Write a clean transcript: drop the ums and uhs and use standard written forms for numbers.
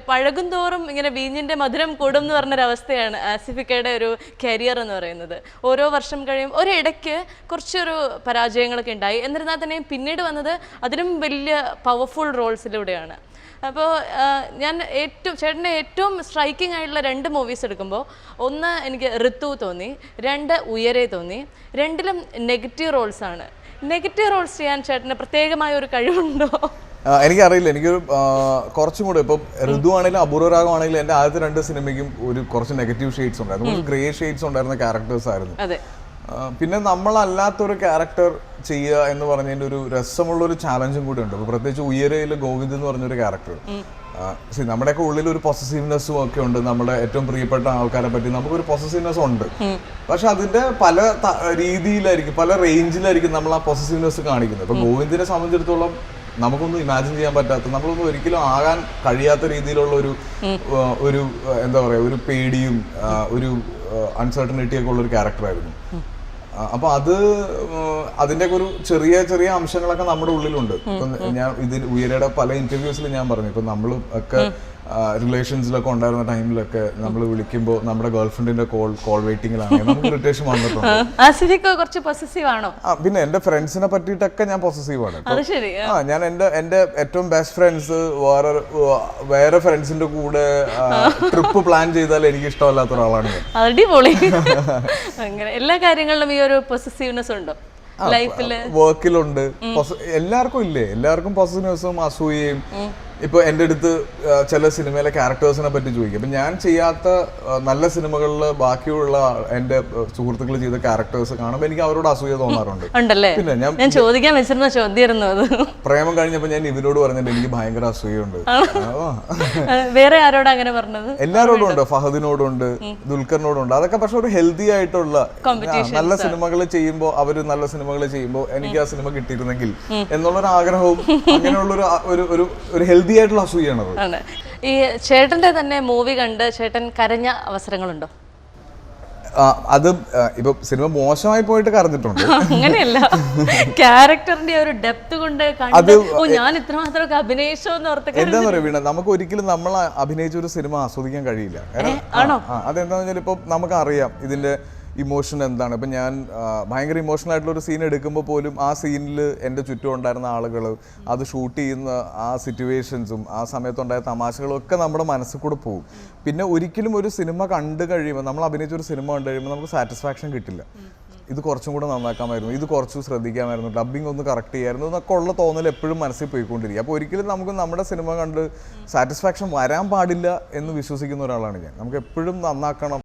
പഴകും തോറും ഇങ്ങനെ വീഞ്ഞിൻ്റെ മധുരം കൂടും എന്ന് പറഞ്ഞൊരവസ്ഥയാണ് ആസിഫിക്കയുടെ ഒരു കരിയർ എന്ന് പറയുന്നത്. ഓരോ വർഷം കഴിയും ഒരിടയ്ക്ക് കുറച്ചൊരു പരാജയങ്ങളൊക്കെ ഉണ്ടായി, എന്നിരുന്നാൽ തന്നെയും പിന്നീട് വന്നത് അതിനും വലിയ പവർഫുൾ റോൾസിലൂടെയാണ്. അപ്പോൾ ഞാൻ ചേട്ടൻ്റെ ഏറ്റവും സ്ട്രൈക്കിംഗ് ആയിട്ടുള്ള 2 മൂവീസ് എടുക്കുമ്പോൾ, ഒന്ന് എനിക്ക് ഋതു തോന്നി, 2 ഉയരെ തോന്നി. രണ്ടിലും നെഗറ്റീവ് റോൾസാണ്. നെഗറ്റീവ് റോൾസ് ചെയ്യാൻ ചേട്ടന് പ്രത്യേകമായ ഒരു കഴിവുണ്ടോ? എനിക്കറിയില്ല. എനിക്കൊരു കുറച്ചും കൂടെ ഇപ്പം ഋതു ആണെങ്കിലും അപൂർവ രാഗം ആണെങ്കിലും എൻ്റെ ആദ്യത്തെ 2 സിനിമയ്ക്കും ഒരു കുറച്ച് നെഗറ്റീവ് ഷെയ്ഡ്സ് ഉണ്ടായിരുന്നു, കുറച്ച് ഗ്രേ ഷെയ്ഡ്സ് ഉണ്ടായിരുന്ന ക്യാരക്ടേഴ്സ് ആയിരുന്നു. പിന്നെ നമ്മളല്ലാത്തൊരു ക്യാരക്ടർ ചെയ്യുക എന്ന് പറഞ്ഞതിൻ്റെ ഒരു രസമുള്ളൊരു ചാലഞ്ചും കൂടി ഉണ്ട്. പ്രത്യേകിച്ച് ഉയരയിൽ ഗോവിന്ദ് എന്ന് പറഞ്ഞൊരു ക്യാരക്ടർ, നമ്മുടെയൊക്കെ ഉള്ളിൽ ഒരു പൊസസീവ്നെസ്സും ഒക്കെ ഉണ്ട്. നമ്മുടെ ഏറ്റവും പ്രിയപ്പെട്ട ആൾക്കാരെ പറ്റി നമുക്കൊരു പൊസസീവ്നെസ് ഉണ്ട്. പക്ഷെ അതിന്റെ പല രീതിയിലായിരിക്കും, പല റേഞ്ചിലായിരിക്കും നമ്മൾ ആ പൊസസീവ്നെസ് കാണിക്കുന്നത്. ഇപ്പൊ ഗോവിന്ദിനെ സംബന്ധിച്ചിടത്തോളം നമുക്കൊന്നും ഇമാജിൻ ചെയ്യാൻ പറ്റാത്ത, നമ്മളൊന്നും ഒരിക്കലും ആകാൻ കഴിയാത്ത രീതിയിലുള്ള ഒരു എന്താ പറയുക, ഒരു പേടിയും ഒരു അൺസർട്ടനിറ്റി ഒക്കെ ഉള്ളൊരു ക്യാരക്ടറായിരുന്നു. അപ്പൊ അതിൻ്റെയൊക്കെ ഒരു ചെറിയ ചെറിയ അംശങ്ങളൊക്കെ നമ്മുടെ ഉള്ളിലുണ്ട്. ഇപ്പം ഞാൻ ഇതിൽ ഉയരയുടെ പല ഇന്റർവ്യൂസിൽ ഞാൻ പറഞ്ഞു, ഇപ്പൊ നമ്മളും ഒക്കെ റിലേഷൻസിലൊക്കെ ഉണ്ടായിരുന്ന ടൈമിലൊക്കെ നമ്മൾ വിളിക്കുമ്പോൾ നമ്മുടെ ഗേൾഫ്രണ്ടിന്റെ കോൾ വെയിറ്റിംഗിലാണ് നമുക്ക് ഇറിറ്റേഷൻ വന്നിട്ടുണ്ട്. പിന്നെ എന്റെ ഫ്രണ്ട്സിനെ പറ്റിയിട്ടൊക്കെ ഞാൻ പൊസസീവ് ആണ്. ഞാൻ എന്റെ ഏറ്റവും ബെസ്റ്റ് ഫ്രണ്ട്സ് വേറെ ഫ്രണ്ട്സിന്റെ കൂടെ ട്രിപ്പ് പ്ലാൻ ചെയ്താൽ എനിക്ക് ഇഷ്ടമല്ലാത്ത ഒരാളാണ് ഞാൻ. അടിപൊളി. എല്ലാ കാര്യങ്ങളിലും ഈ ഒരു പൊസസീവ്നെസ് ഉണ്ടോ? വർക്കിലുണ്ട്. എല്ലാവർക്കും ഇല്ലേ, എല്ലാവർക്കും പൊസസീവ്നെസ്സും അസൂയയും. ഇപ്പൊ എൻ്റെ അടുത്ത് ചില സിനിമയിലെ ക്യാരക്ടേഴ്സിനെ പറ്റി ചോദിക്കും. അപ്പൊ ഞാൻ ചെയ്യാത്ത നല്ല സിനിമകളിൽ ബാക്കിയുള്ള എൻ്റെ സുഹൃത്തുക്കൾ ചെയ്ത ക്യാരക്ടേഴ്സ് കാണുമ്പോൾ എനിക്ക് അവരോട് അസൂയ തോന്നാറുണ്ട്. പിന്നെ ഞാൻ ചോദിക്കാൻ വെച്ചിരുന്ന ചോദ്യമായിരുന്നു അത്. പ്രേമം കഴിഞ്ഞപ്പോൾ ഞാൻ ഇവരോട് പറഞ്ഞിട്ട് എനിക്ക് ഭയങ്കര അസൂയുണ്ട്. വേറെ ആരോട് അങ്ങനെ പറഞ്ഞത്? എല്ലാരോടും ഉണ്ട്, ഫഹദിനോടുണ്ട്, ദുൽഖറിനോടുണ്ട്. അതൊക്കെ പക്ഷെ ഒരു ഹെൽത്തി ആയിട്ടുള്ള നല്ല സിനിമകൾ ചെയ്യുമ്പോൾ, അവര് നല്ല സിനിമകൾ ചെയ്യുമ്പോൾ എനിക്ക് ആ സിനിമ കിട്ടിയിരുന്നെങ്കിൽ എന്നുള്ളൊരു ആഗ്രഹവും അങ്ങനെയുള്ള ഒരു ഹെൽത്തി ആയിട്ടുള്ള അസൂയാണത്. ഈ ചേട്ടന്റെ തന്നെ മൂവി കണ്ട് ചേട്ടൻ കരഞ്ഞ അവസരങ്ങളുണ്ടോ? അത് ഇപ്പൊ സിനിമ മോശമായി പോയിട്ട് കരഞ്ഞിട്ടുണ്ട്. അങ്ങനെയല്ല, ക്യാരക്ടറിന്റെ ഒരു ഡെപ്ത് കൊണ്ട് ഞാൻ ഇത്രമാത്രം അഭിനയിച്ചോ എന്ന് ഓർത്ത്. എന്താന്ന് പറയാ വീണ, നമുക്ക് ഒരിക്കലും നമ്മൾ അഭിനയിച്ച ഒരു സിനിമ ആസ്വദിക്കാൻ കഴിയില്ല. അതെന്താന്ന് വെച്ചാൽ ഇപ്പൊ നമുക്കറിയാം ഇതിന്റെ ഇമോഷൻ എന്താണ്. ഇപ്പം ഞാൻ ഭയങ്കര ഇമോഷണൽ ആയിട്ടുള്ള ഒരു സീൻ എടുക്കുമ്പോൾ പോലും ആ സീനിൽ എൻ്റെ ചുറ്റും ഉണ്ടായിരുന്ന ആളുകൾ, അത് ഷൂട്ട് ചെയ്യുന്ന ആ സിറ്റുവേഷൻസും ആ സമയത്തുണ്ടായ തമാശകളും ഒക്കെ നമ്മുടെ മനസ്സിൽ കൂടെ പോകും. പിന്നെ ഒരിക്കലും ഒരു സിനിമ കണ്ടു കഴിയുമ്പോൾ, നമ്മൾ അഭിനയിച്ച ഒരു സിനിമ കണ്ടു കഴിയുമ്പോൾ നമുക്ക് സാറ്റിസ്ഫാക്ഷൻ കിട്ടില്ല. ഇത് കുറച്ചും കൂടെ നന്നാക്കാമായിരുന്നു, ഇത് കുറച്ച് ശ്രദ്ധിക്കാമായിരുന്നു, ഡബ്ബിംഗ് ഒന്ന് കറക്റ്റ് ചെയ്യാമായിരുന്നു എന്നൊക്കെ ഉള്ള തോന്നൽ എപ്പോഴും മനസ്സിൽ പോയിക്കൊണ്ടിരിക്കും. അപ്പോൾ ഒരിക്കലും നമുക്ക് നമ്മുടെ സിനിമ കണ്ട് സാറ്റിസ്ഫാക്ഷൻ വരാൻ പാടില്ല എന്ന് വിശ്വസിക്കുന്ന ഒരാളാണ് ഞാൻ. നമുക്ക് എപ്പോഴും നന്നാക്കണം.